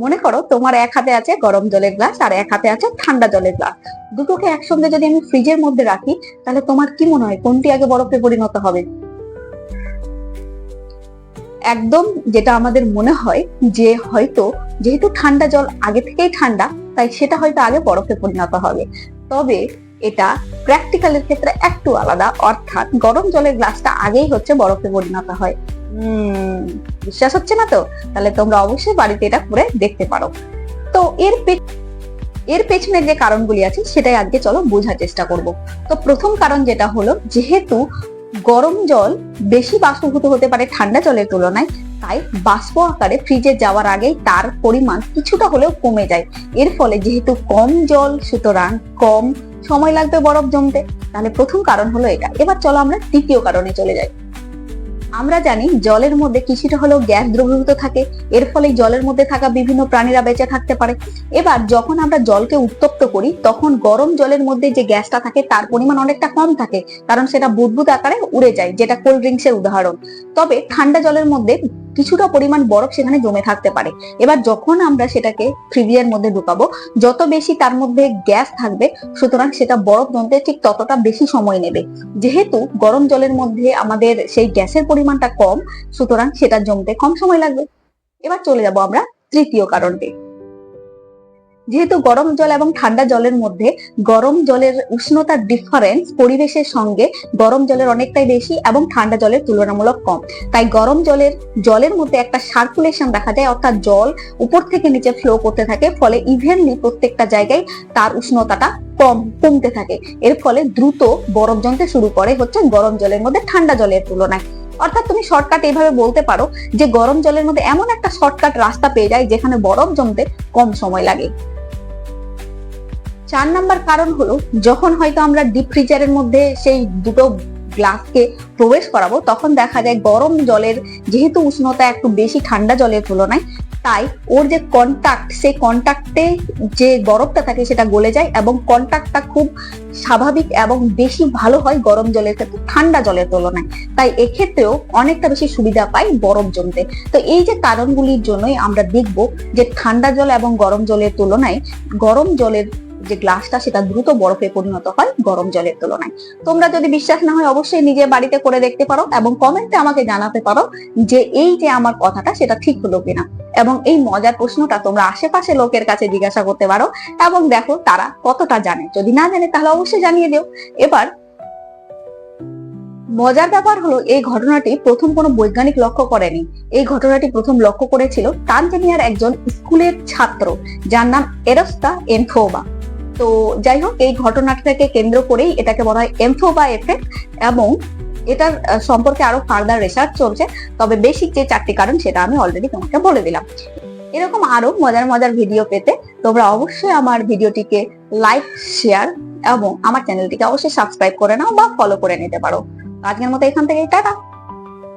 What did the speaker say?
মনে করো তোমার এক হাতে আছে গরম জলের গ্লাস আর এক হাতে আছে ঠান্ডা জলের গ্লাস। দুটোকে একসঙ্গে যদি আমি ফ্রিজের মধ্যে রাখি, তাহলে তোমার কি মনে হয় কোনটি আগে বরফে পরিণত হবে? একদম যেটা আমাদের মনে হয় যে হয়তো যেহেতু ঠান্ডা জল আগে থেকেই ঠান্ডা, তাই সেটা হয়তো আগে বরফে পরিণত হবে। তবে এটা প্র্যাকটিক্যালের ক্ষেত্রে একটু আলাদা, অর্থাৎ গরম জলের গ্লাসটা আগেই হচ্ছে বরফে পরিণত হয়। বিশ্বাস হচ্ছে না তো? তাহলে তোমরা অবশ্যই বাড়িতে এটা করে দেখতে পারো। তো এর পেছনে যে কারণগুলি আছে সেটাই আজকে চলো বোঝার চেষ্টা করব। তো প্রথম কারণ যেটা হলো, যেহেতু গরম জল বেশি বাষ্পীভূত হতে পারে ঠান্ডা জলের তুলনায়, তাই বাষ্প আকারে ফ্রিজে যাওয়ার আগেই তার পরিমাণ কিছুটা হলেও কমে যায়। এর ফলে যেহেতু কম জল, সুতরাং কম সময় লাগবে বরফ জমতে। তাহলে প্রথম কারণ হলো এটা। এবার চলো আমরা দ্বিতীয় কারণে চলে যাই। আমরা জানি জলের মধ্যে কিছুটা হলেও গ্যাস দ্রবীভূত থাকে, এর ফলে জলের মধ্যে থাকা বিভিন্ন প্রাণীরা বেঁচে থাকতে পারে। এবার যখন আমরা জলকে উত্তপ্ত করি, তখন গরম জলের মধ্যে যে গ্যাসটা থাকে তার পরিমাণ অনেকটা কম থাকে, কারণ সেটা বুদবুদ আকারে উড়ে যায়, যেটা কোল্ড ড্রিঙ্কস এর উদাহরণ। তবে ঠান্ডা জলের মধ্যে কিছুটা পরিমাণ বরফ সেখানে জমে থাকতে পারে। এবার যখন আমরা সেটাকে ফ্রিজের মধ্যে ঢুকাবো, যত বেশি তার মধ্যে গ্যাস থাকবে, সুতরাং সেটা বরফ জমতে ঠিক ততটা বেশি সময় নেবে। যেহেতু গরম জলের মধ্যে আমাদের সেই গ্যাসের পরিমাণটা কম, সুতরাং সেটা জমতে কম সময় লাগবে। এবার চলে যাব আমরা তৃতীয় কারণে। যেহেতু গরম জল এবং ঠান্ডা জলের মধ্যে গরম জলের উষ্ণতার ডিফারেন্স পরিবেশের সঙ্গে গরম জলের অনেকটাই বেশি এবং ঠান্ডা জলের তুলনামূলক কম, তাই গরম জলের মধ্যে একটা সার্কুলেশন দেখা যায়, অর্থাৎ জল উপর থেকে নিচে ফ্লো করতে থাকে, ফলে ইভেনলি প্রত্যেকটা জায়গায় তার উষ্ণতাটা কমতে থাকে। এর ফলে দ্রুত বরফ জমতে শুরু করে হচ্ছে গরম জলের মধ্যে ঠান্ডা জলের তুলনায়। অর্থাৎ তুমি শর্টকাট এইভাবে বলতে পারো যে গরম জলের মধ্যে এমন একটা শর্টকাট রাস্তা পেয়ে যায় যেখানে বরফ জমতে কম সময় লাগে। 4 নাম্বার কারণ হলো, যখন হয়তো আমরা ডিপ ফ্রিজারের মধ্যে সেই দুটো গ্লাসকে প্রবেশ করাবো, তখন দেখা যায় গরম জলের যেহেতু উষ্ণতা একটু বেশি ঠান্ডা জলের তুলনায়, তাই ওর যে কন্টাক্ট, সেই কন্টাক্টে যে বরফটা থাকে সেটা গলে যায় এবং কন্টাক্টটা খুব স্বাভাবিক এবং বেশি ভালো হয় গরম জলের ক্ষেত্রে ঠান্ডা জলের তুলনায়। তাই এক্ষেত্রেও অনেকটা বেশি সুবিধা পাই বরফ জমতে। তো এই যে কারণগুলির জন্যই আমরা দেখবো যে ঠান্ডা জল এবং গরম জলের তুলনায় গরম জলের যে গ্লাসটা সেটা দ্রুত বরফে পরিণত হয় গরম জলের তুলনায়। তোমরা যদি বিশ্বাস না হয় অবশ্যই নিজে বাড়িতে করে দেখতে পারো এবং কমেন্টে আমাকে জানাতে পারো যে এই যে আমার কথাটা সেটা ঠিক হলো কিনা। এবং এই মজার প্রশ্নটা তোমরা আশেপাশে লোকের কাছে জিজ্ঞাসা করতে পারো এবং দেখো তারা কতটা জানে। যদি না জানে তাহলে অবশ্যই জানিয়ে দিও। এবার মজার ব্যাপার হলো, এই ঘটনাটি প্রথম কোনো বৈজ্ঞানিক লক্ষ্য করেনি। এই ঘটনাটি প্রথম লক্ষ্য করেছিল তানজানিয়ার একজন স্কুলের ছাত্র, যার নাম এরস্তা এনথোবা। তো যাই হোক, এই ঘটনাটাকে কেন্দ্র করেই এটাকে বলা হয় এনথোবা এফেক্ট এবং এটার সম্পর্কে আরো ফার্দার রিসার্চ চলছে। তবে বেসিক যে 4টি কারণ সেটা আমি অলরেডি তোমাকে বলে দিলাম। এরকম আরো মজার মজার ভিডিও পেতে তোমরা অবশ্যই আমার ভিডিওটিকে লাইক, শেয়ার এবং আমার চ্যানেলটিকে অবশ্যই সাবস্ক্রাইব করে নাও বা ফলো করে নিতে পারো। আজকের মতো এখান থেকে টাটা।